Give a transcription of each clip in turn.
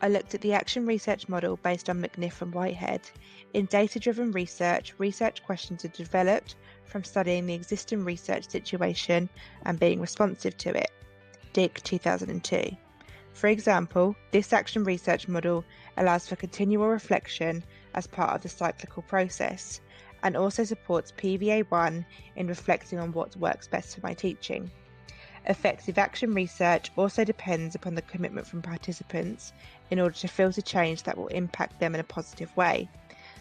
I looked at the action research model based on McNiff and Whitehead. In data-driven research, research questions are developed from studying the existing research situation and being responsive to it. Dick 2002. For example, this action research model allows for continual reflection as part of the cyclical process, and also supports PVA1 in reflecting on what works best for my teaching. Effective action research also depends upon the commitment from participants in order to filter change that will impact them in a positive way.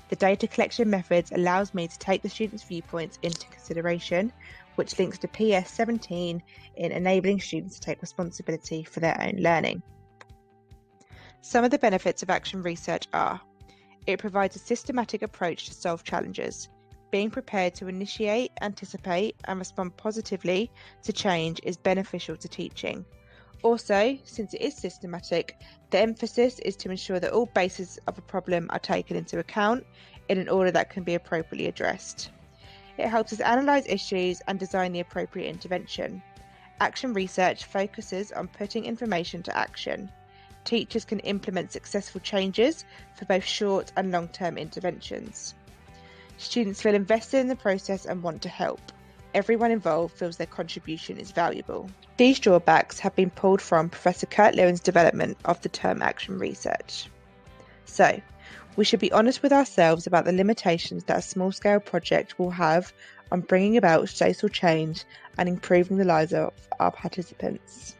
The data collection methods allows me to take the students' viewpoints into consideration, which links to PS 17 in enabling students to take responsibility for their own learning. Some of the benefits of action research are: it provides a systematic approach to solve challenges. Being prepared to initiate, anticipate, and respond positively to change is beneficial to teaching. Also, since it is systematic, the emphasis is to ensure that all bases of a problem are taken into account in an order that can be appropriately addressed. It helps us analyse issues and design the appropriate intervention. Action research focuses on putting information to action. Teachers can implement successful changes for both short and long-term interventions. Students feel invested in the process and want to help. Everyone involved feels their contribution is valuable. These drawbacks have been pulled from Professor Kurt Lewin's development of the term action research. So, we should be honest with ourselves about the limitations that a small-scale project will have on bringing about social change and improving the lives of our participants.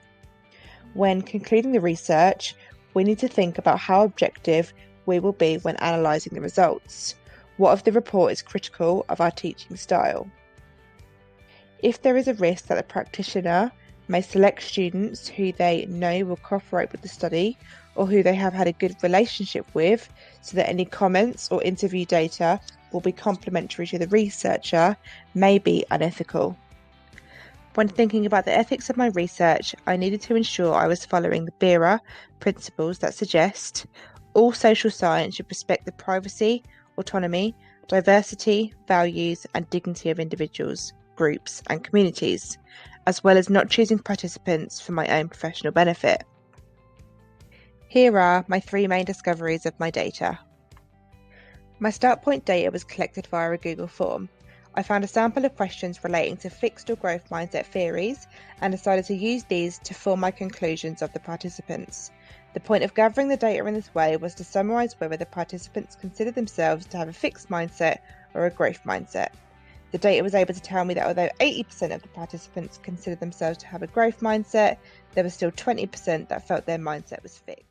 When concluding the research, we need to think about how objective we will be when analysing the results. What if the report is critical of our teaching style? If there is a risk that the practitioner may select students who they know will cooperate with the study or who they have had a good relationship with, so that any comments or interview data will be complementary to the researcher, may be unethical. When thinking about the ethics of my research, I needed to ensure I was following the BERA principles that suggest all social science should respect the privacy, autonomy, diversity, values, and dignity of individuals, groups, and communities, as well as not choosing participants for my own professional benefit. Here are my 3 main discoveries of my data. My start point data was collected via a Google form. I found a sample of questions relating to fixed or growth mindset theories and decided to use these to form my conclusions of the participants. The point of gathering the data in this way was to summarise whether the participants considered themselves to have a fixed mindset or a growth mindset. The data was able to tell me that although 80% of the participants considered themselves to have a growth mindset, there was still 20% that felt their mindset was fixed.